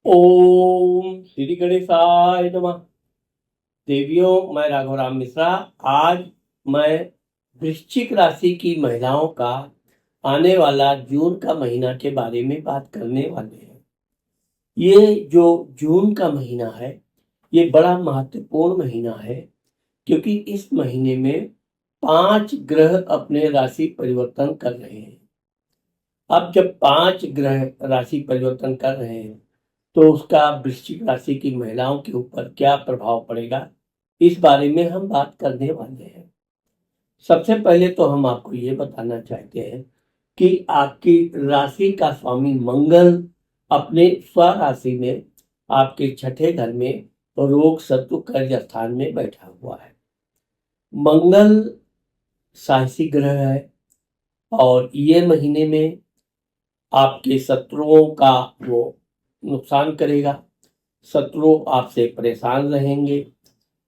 ओम श्री गणेशाय नमः। देवियों, मैं राघवराम मिश्रा। आज मैं वृश्चिक राशि की महिलाओं का आने वाला जून का महीना के बारे में बात करने वाले हैं। ये जो जून का महीना है, ये बड़ा महत्वपूर्ण महीना है, क्योंकि इस महीने में 5 ग्रह अपने राशि परिवर्तन कर रहे हैं। अब जब 5 ग्रह राशि परिवर्तन कर रहे हैं, तो उसका वृश्चिक राशि की महिलाओं के ऊपर क्या प्रभाव पड़ेगा, इस बारे में हम बात करने वाले हैं। सबसे पहले तो हम आपको ये बताना चाहते हैं कि आपकी राशि का स्वामी मंगल अपने स्वराशि में आपके छठे घर में रोग शत्रु कर्ज स्थान में बैठा हुआ है। मंगल साहसी ग्रह है और ये महीने में आपके शत्रुओं का वो नुकसान करेगा। शत्रु आपसे परेशान रहेंगे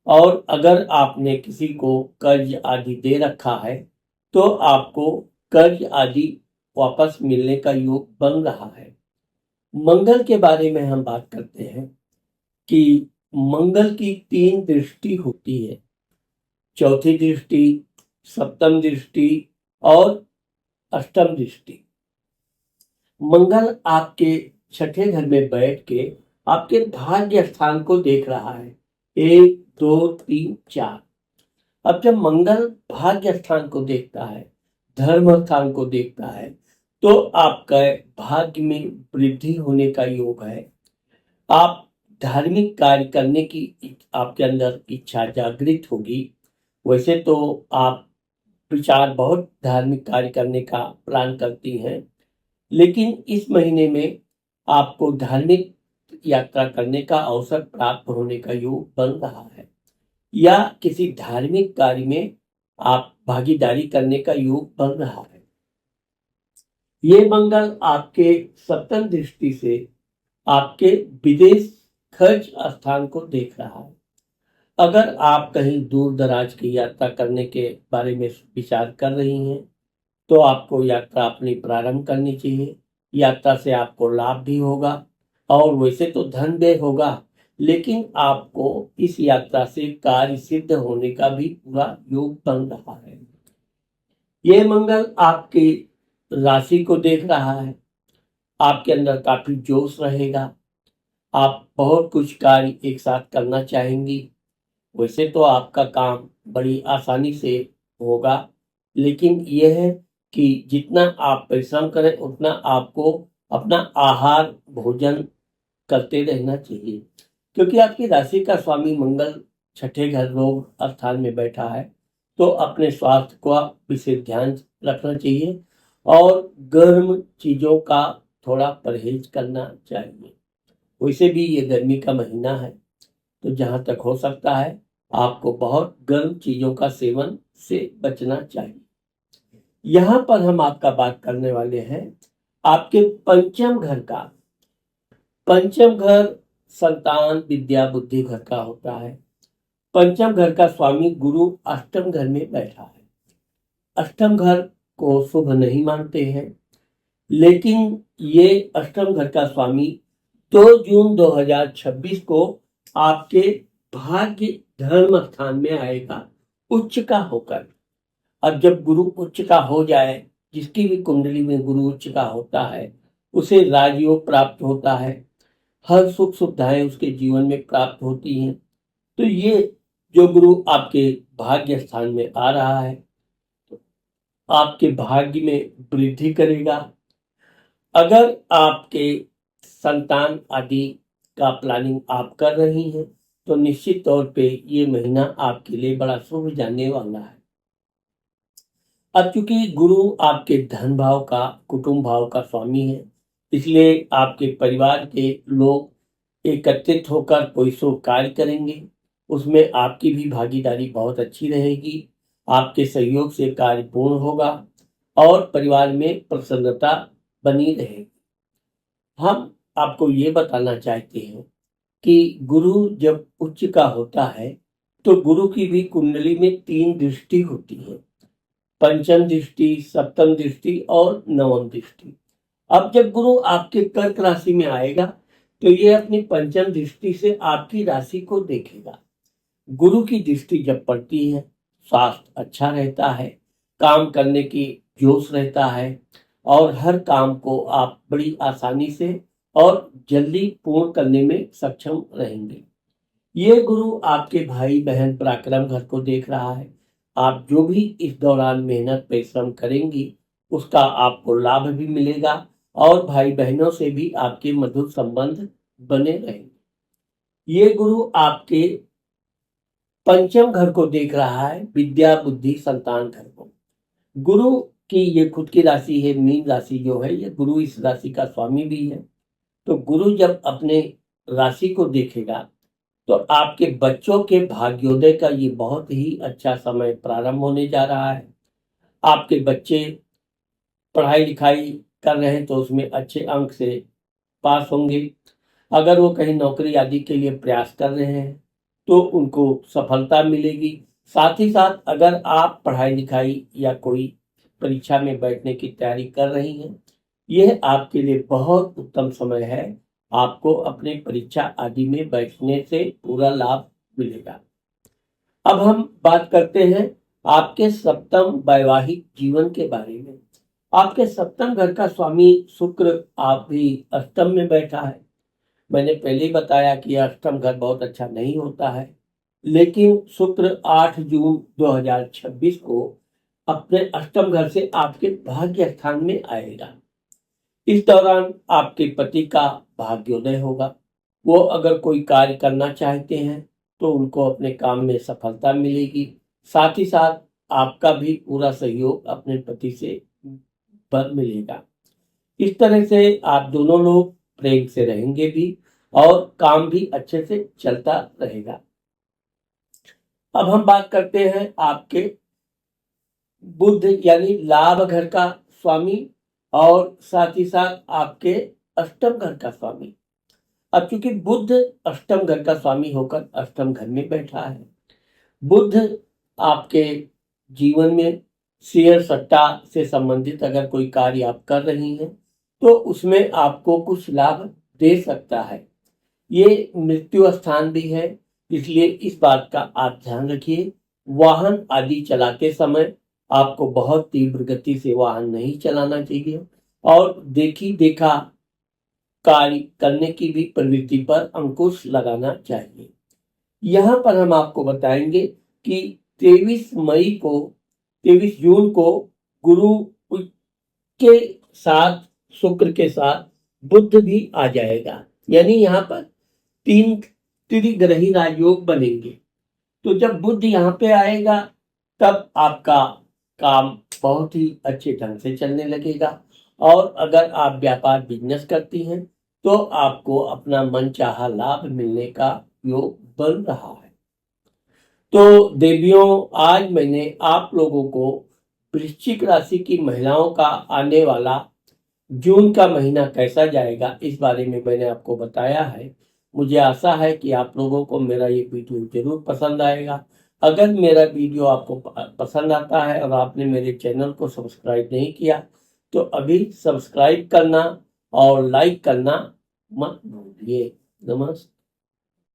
और अगर आपने किसी को कर्ज आदि दे रखा है, तो आपको कर्ज आदि वापस मिलने का योग बन रहा है। मंगल के बारे में हम बात करते हैं कि मंगल की 3 दृष्टि होती है। चौथी दृष्टि, सप्तम दृष्टि और अष्टम दृष्टि। मंगल आपके छठे घर में बैठ के आपके भाग्य स्थान को देख रहा है। 1 2 3 4। अब जब मंगल भाग्य स्थान को देखता है, धर्म स्थान को देखता है, तो आपका भाग्य में वृद्धि होने का योग है। आप धार्मिक कार्य करने की आपके अंदर इच्छा जागृत होगी। वैसे तो आप विचार बहुत धार्मिक कार्य करने का प्लान करती हैं, लेकिन इस महीने में आपको धार्मिक यात्रा करने का अवसर प्राप्त होने का योग बन रहा है, या किसी धार्मिक कार्य में आप भागीदारी करने का योग बन रहा है। ये मंगल आपके सप्तम दृष्टि से आपके विदेश खर्च स्थान को देख रहा है। अगर आप कहीं दूर दराज की यात्रा करने के बारे में विचार कर रही हैं, तो आपको यात्रा अपनी प्रारंभ करनी चाहिए। यात्रा से आपको लाभ भी होगा और वैसे तो धन व्यय होगा, लेकिन आपको इस यात्रा से कार्य सिद्ध होने का भी पूरा योग बन रहा है। ये मंगल आपकी राशि को देख रहा है। आपके अंदर काफी जोश रहेगा। आप बहुत कुछ कार्य एक साथ करना चाहेंगी। वैसे तो आपका काम बड़ी आसानी से होगा, लेकिन यह है कि जितना आप परिश्रम करें, उतना आपको अपना आहार भोजन करते रहना चाहिए, क्योंकि आपकी राशि का स्वामी मंगल छठे घर रोग स्थान में बैठा है। तो अपने स्वास्थ्य का विशेष ध्यान रखना चाहिए और गर्म चीज़ों का थोड़ा परहेज करना चाहिए। वैसे भी ये गर्मी का महीना है, तो जहाँ तक हो सकता है आपको बहुत गर्म चीज़ों का सेवन से बचना चाहिए। यहाँ पर हम आपका बात करने वाले हैं आपके पंचम घर का। पंचम घर संतान विद्या बुद्धि घर का होता है। पंचम घर का स्वामी गुरु अष्टम घर में बैठा है। अष्टम घर को शुभ नहीं मानते हैं, लेकिन ये अष्टम घर का स्वामी 2 जून 2026 को आपके भाग्य धर्म स्थान में आएगा, उच्च का होकर। अब जब गुरु उच्च का हो जाए, जिसकी भी कुंडली में गुरु उच्च का होता है, उसे राजयोग प्राप्त होता है। हर सुख सुविधाएं उसके जीवन में प्राप्त होती हैं। तो ये जो गुरु आपके भाग्य स्थान में आ रहा है, तो आपके भाग्य में वृद्धि करेगा। अगर आपके संतान आदि का प्लानिंग आप कर रही हैं, तो निश्चित तौर पे ये महीना आपके लिए बड़ा शुभ जाने वाला है। अब चूंकि गुरु आपके धन भाव का, कुटुंब भाव का स्वामी है, इसलिए आपके परिवार के लोग एकत्रित होकर कोई शुभ कार्य करेंगे। उसमें आपकी भी भागीदारी बहुत अच्छी रहेगी। आपके सहयोग से कार्य पूर्ण होगा और परिवार में प्रसन्नता बनी रहेगी। हम आपको ये बताना चाहते हैं कि गुरु जब उच्च का होता है, तो गुरु की भी कुंडली में 3 दृष्टि होती है। पंचम दृष्टि, सप्तम दृष्टि और नवम दृष्टि। अब जब गुरु आपके कर्क राशि में आएगा, तो ये अपनी पंचम दृष्टि से आपकी राशि को देखेगा। गुरु की दृष्टि जब पड़ती है, स्वास्थ्य अच्छा रहता है, काम करने की जोश रहता है और हर काम को आप बड़ी आसानी से और जल्दी पूर्ण करने में सक्षम रहेंगे। ये गुरु आपके भाई बहन पराक्रम घर को देख रहा है। आप जो भी इस दौरान मेहनत परिश्रम करेंगी, उसका आपको लाभ भी मिलेगा और भाई बहनों से भी आपके मधुर संबंध बने रहेंगे। ये गुरु आपके पंचम घर को देख रहा है, विद्या बुद्धि संतान घर को। गुरु की ये खुद की राशि है, मीन राशि जो है, ये गुरु इस राशि का स्वामी भी है। तो गुरु जब अपने राशि को देखेगा तो आपके बच्चों के भाग्योदय का ये बहुत ही अच्छा समय प्रारंभ होने जा रहा है। आपके बच्चे पढ़ाई लिखाई कर रहे हैं तो उसमें अच्छे अंक से पास होंगे। अगर वो कहीं नौकरी आदि के लिए प्रयास कर रहे हैं तो उनको सफलता मिलेगी। साथ ही साथ अगर आप पढ़ाई लिखाई या कोई परीक्षा में बैठने की तैयारी कर रही हैं, यह आपके लिए बहुत उत्तम समय है। आपको अपने परीक्षा आदि में बैठने से पूरा लाभ मिलेगा। अब हम बात करते हैं आपके सप्तम वैवाहिक जीवन के बारे में। आपके सप्तम घर का स्वामी शुक्र आप भी अष्टम में बैठा है। मैंने पहले ही बताया कि अष्टम घर बहुत अच्छा नहीं होता है, लेकिन शुक्र 8 जून 2026 को अपने अष्टम घर से आपके भाग्य स्थान में आएगा। इस दौरान आपके पति का भाग्योदय होगा। वो अगर कोई कार्य करना चाहते हैं तो उनको अपने काम में सफलता मिलेगी। साथ ही साथ आपका भी पूरा सहयोग अपने पति से पर मिलेगा। इस तरह से आप दोनों लोग प्रेम से रहेंगे भी और काम भी अच्छे से चलता रहेगा। अब हम बात करते हैं आपके बुध यानी लाभ घर का स्वामी और साथ ही साथ आपके अष्टम घर का स्वामी। अब चूंकि बुध अष्टम घर का स्वामी होकर अष्टम घर में बैठा है, बुध आपके जीवन में शेयर सट्टा से संबंधित अगर कोई कार्य आप कर रही हैं तो उसमें आपको कुछ लाभ दे सकता है। ये मृत्यु स्थान भी है, इसलिए इस बात का आप ध्यान रखिए। वाहन आदि चलाते समय आपको बहुत तीव्र गति से वाहन नहीं चलाना चाहिए और देखी देखा कार्य करने की भी प्रवृत्ति पर अंकुश लगाना चाहिए। यहाँ पर हम आपको बताएंगे कि 23 जून को गुरु के साथ शुक्र के साथ बुध भी आ जाएगा, यानी यहाँ पर 3 त्रिग्रही राजयोग बनेंगे। तो जब बुध यहाँ पे आएगा तब आपका काम बहुत ही अच्छे ढंग से चलने लगेगा और अगर आप व्यापार बिजनेस करती हैं तो आपको अपना मनचाहा लाभ मिलने का योग बन रहा है। तो देवियों, आज मैंने आप लोगों को वृश्चिक राशि की महिलाओं का आने वाला जून का महीना कैसा जाएगा इस बारे में मैंने आपको बताया है। मुझे आशा है कि आप लोगों को मेरा ये वीडियो जरूर पसंद आएगा। अगर मेरा वीडियो आपको पसंद आता है और आपने मेरे चैनल को सब्सक्राइब नहीं किया तो अभी सब्सक्राइब करना और लाइक करना मत भूलिए। नमस्ते।